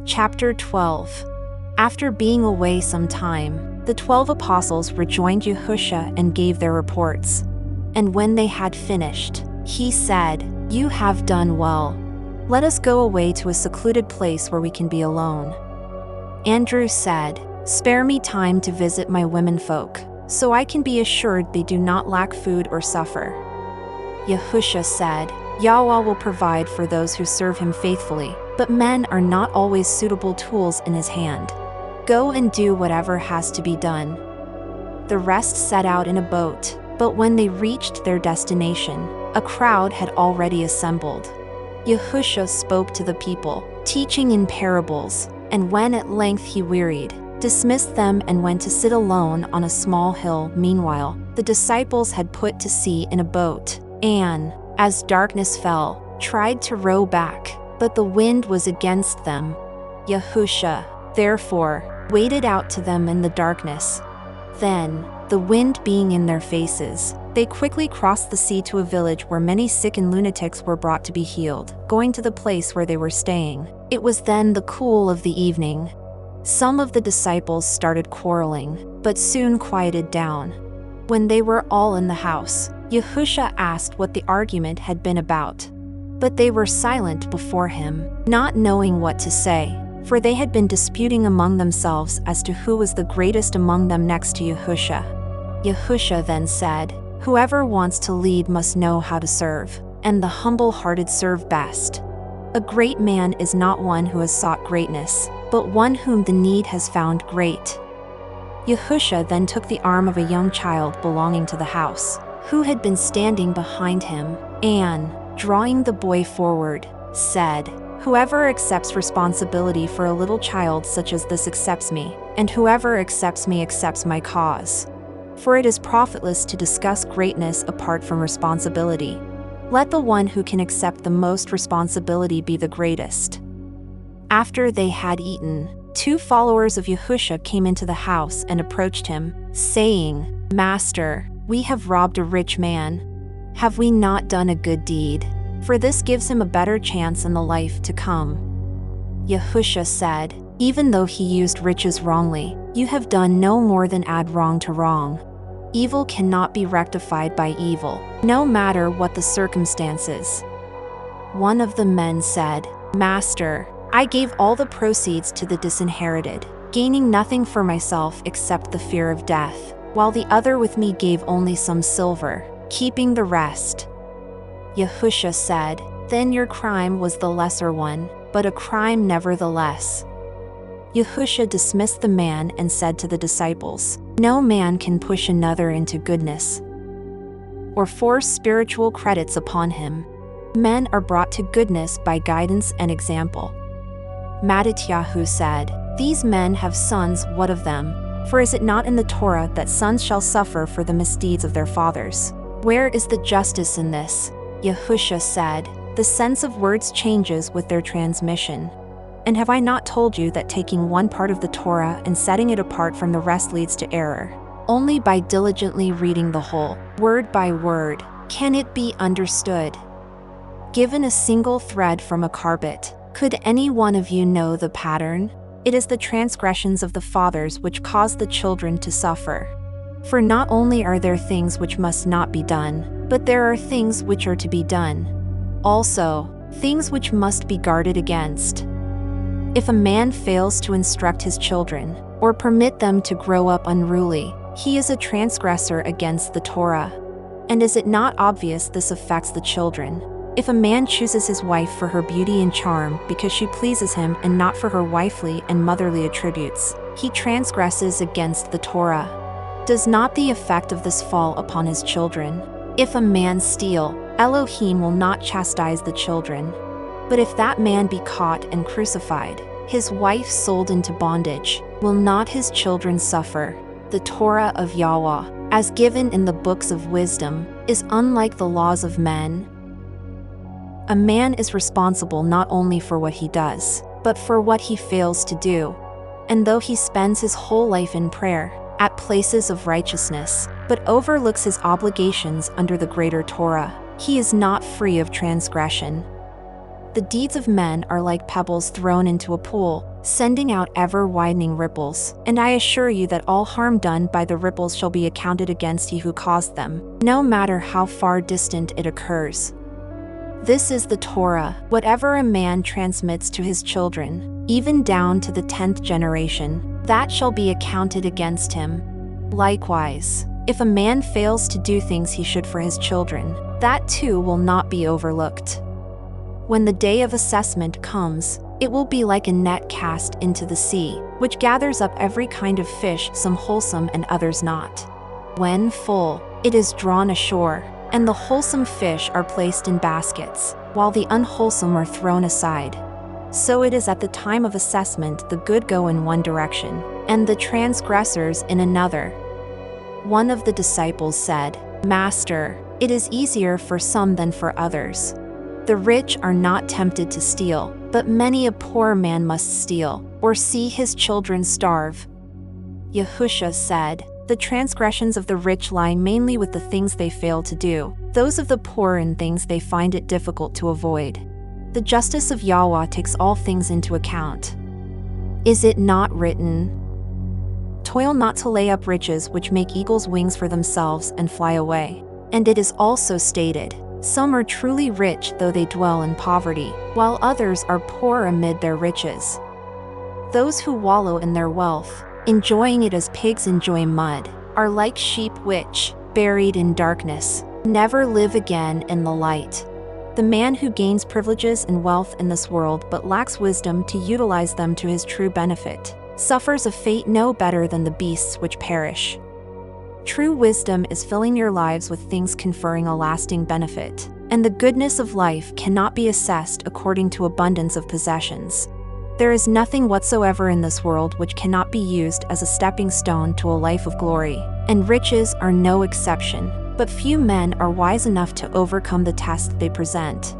Chapter 12. After being away some time, the 12 apostles rejoined Yahushua and gave their reports. And when they had finished, he said, "You have done well. Let us go away to a secluded place where we can be alone." Andrew said, "Spare me time to visit my womenfolk, so I can be assured they do not lack food or suffer." Yahushua said, "Yahweh will provide for those who serve him faithfully, but men are not always suitable tools in his hand. Go and do whatever has to be done." The rest set out in a boat, but when they reached their destination, a crowd had already assembled. Yahushua spoke to the people, teaching in parables, and when at length he wearied, dismissed them and went to sit alone on a small hill. Meanwhile, the disciples had put to sea in a boat, and, as darkness fell, tried to row back, but the wind was against them. Yahushua, therefore, waded out to them in the darkness. Then, the wind being in their faces, they quickly crossed the sea to a village where many sick and lunatics were brought to be healed, going to the place where they were staying. It was then the cool of the evening. Some of the disciples started quarreling, but soon quieted down. When they were all in the house, Yahushua asked what the argument had been about. But they were silent before him, not knowing what to say, for they had been disputing among themselves as to who was the greatest among them next to Yahushua. Yahushua then said, "Whoever wants to lead must know how to serve, and the humble-hearted serve best. A great man is not one who has sought greatness, but one whom the need has found great." Yahushua then took the arm of a young child belonging to the house, who had been standing behind him, and, drawing the boy forward, said, "Whoever accepts responsibility for a little child such as this accepts me, and whoever accepts me accepts my cause. For it is profitless to discuss greatness apart from responsibility. Let the one who can accept the most responsibility be the greatest." After they had eaten, 2 followers of Yahushua came into the house and approached him, saying, "Master, we have robbed a rich man. Have we not done a good deed? For this gives him a better chance in the life to come." Yahushua said, "Even though he used riches wrongly, you have done no more than add wrong to wrong. Evil cannot be rectified by evil, no matter what the circumstances." One of the men said, "Master, I gave all the proceeds to the disinherited, gaining nothing for myself except the fear of death, while the other with me gave only some silver, keeping the rest." Yahushua said, "Then your crime was the lesser one, but a crime nevertheless." Yahushua dismissed the man and said to the disciples, "No man can push another into goodness or force spiritual credits upon him. Men are brought to goodness by guidance and example." Mattatyahu said, "These men have sons, what of them? For is it not in the Torah that sons shall suffer for the misdeeds of their fathers? Where is the justice in this?" Yahushua said, "The sense of words changes with their transmission. And have I not told you that taking one part of the Torah and setting it apart from the rest leads to error? Only by diligently reading the whole, word by word, can it be understood. Given a single thread from a carpet, could any one of you know the pattern? It is the transgressions of the fathers which cause the children to suffer. For not only are there things which must not be done, but there are things which are to be done. Also, things which must be guarded against. If a man fails to instruct his children, or permit them to grow up unruly, he is a transgressor against the Torah. And is it not obvious this affects the children? If a man chooses his wife for her beauty and charm because she pleases him and not for her wifely and motherly attributes, he transgresses against the Torah. Does not the effect of this fall upon his children? If a man steal, Elohim will not chastise the children. But if that man be caught and crucified, his wife sold into bondage, will not his children suffer? The Torah of Yahweh, as given in the books of wisdom, is unlike the laws of men. A man is responsible not only for what he does, but for what he fails to do. And though he spends his whole life in prayer, at places of righteousness, but overlooks his obligations under the greater Torah, he is not free of transgression. The deeds of men are like pebbles thrown into a pool, sending out ever-widening ripples. And I assure you that all harm done by the ripples shall be accounted against he who caused them, no matter how far distant it occurs. This is the Torah. Whatever a man transmits to his children, even down to the 10th generation, that shall be accounted against him. Likewise, if a man fails to do things he should for his children, that too will not be overlooked. When the day of assessment comes, it will be like a net cast into the sea, which gathers up every kind of fish, some wholesome and others not. When full, it is drawn ashore, and the wholesome fish are placed in baskets, while the unwholesome are thrown aside. So it is at the time of assessment, the good go in one direction, and the transgressors in another. One of the disciples said, "Master, it is easier for some than for others. The rich are not tempted to steal, but many a poor man must steal, or see his children starve." Yahushua said, "The transgressions of the rich lie mainly with the things they fail to do, those of the poor in things they find it difficult to avoid. The justice of Yahweh takes all things into account. Is it not written, 'Toil not to lay up riches which make eagles' wings for themselves and fly away'? And it is also stated, 'Some are truly rich though they dwell in poverty, while others are poor amid their riches.' Those who wallow in their wealth, enjoying it as pigs enjoy mud, are like sheep which, buried in darkness, never live again in the light. The man who gains privileges and wealth in this world but lacks wisdom to utilize them to his true benefit, suffers a fate no better than the beasts which perish. True wisdom is filling your lives with things conferring a lasting benefit, and the goodness of life cannot be assessed according to abundance of possessions. There is nothing whatsoever in this world which cannot be used as a stepping stone to a life of glory, and riches are no exception, but few men are wise enough to overcome the test they present.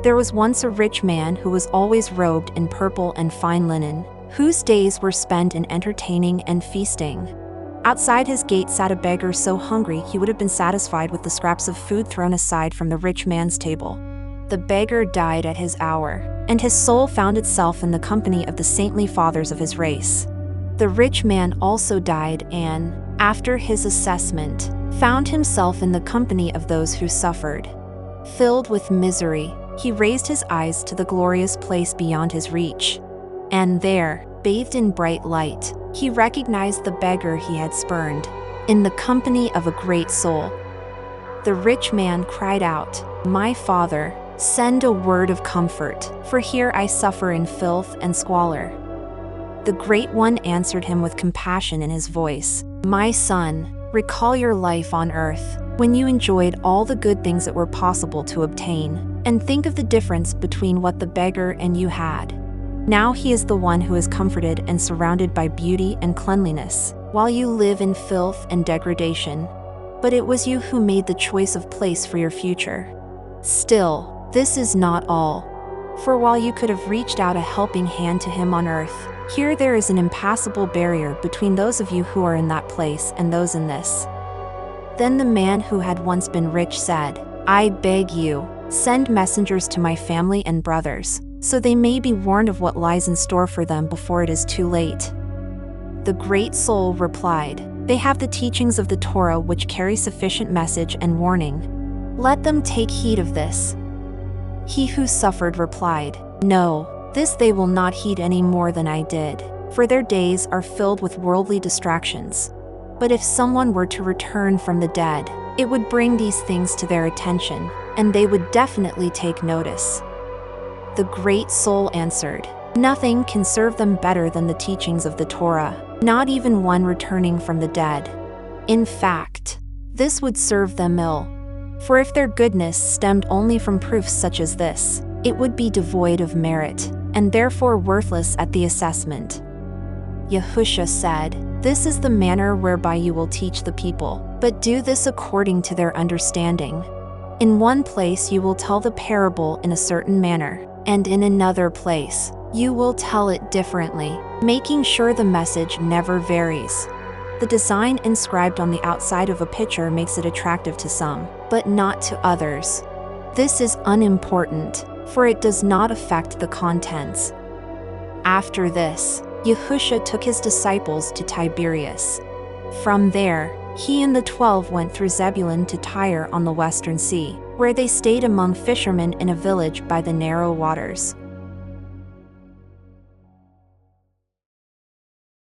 There was once a rich man who was always robed in purple and fine linen, whose days were spent in entertaining and feasting. Outside his gate sat a beggar so hungry he would have been satisfied with the scraps of food thrown aside from the rich man's table. The beggar died at his hour, and his soul found itself in the company of the saintly fathers of his race. The rich man also died and, after his assessment, found himself in the company of those who suffered. Filled with misery, he raised his eyes to the glorious place beyond his reach. And there, bathed in bright light, he recognized the beggar he had spurned, in the company of a great soul. The rich man cried out, "My Father, send a word of comfort, for here I suffer in filth and squalor." The Great One answered him with compassion in his voice, "My son, recall your life on earth, when you enjoyed all the good things that were possible to obtain, and think of the difference between what the beggar and you had. Now he is the one who is comforted and surrounded by beauty and cleanliness, while you live in filth and degradation. But it was you who made the choice of place for your future. Still, this is not all. For while you could have reached out a helping hand to him on earth, here there is an impassable barrier between those of you who are in that place and those in this." Then the man who had once been rich said, "I beg you, send messengers to my family and brothers, so they may be warned of what lies in store for them before it is too late." The great soul replied, "They have the teachings of the Torah which carry sufficient message and warning. Let them take heed of this." He who suffered replied, "No, this they will not heed any more than I did, for their days are filled with worldly distractions. But if someone were to return from the dead, it would bring these things to their attention, and they would definitely take notice." The great soul answered, "Nothing can serve them better than the teachings of the Torah, not even one returning from the dead. In fact, this would serve them ill. For if their goodness stemmed only from proofs such as this, it would be devoid of merit, and therefore worthless at the assessment." Yahushua said, "This is the manner whereby you will teach the people, but do this according to their understanding. In one place you will tell the parable in a certain manner, and in another place, you will tell it differently, making sure the message never varies. The design inscribed on the outside of a picture makes it attractive to some, but not to others. This is unimportant. for it does not affect the contents. After this, Yahushua took his disciples to Tiberias. From there, he and the 12 went through Zebulun to Tyre on the western sea, where they stayed among fishermen in a village by the narrow waters.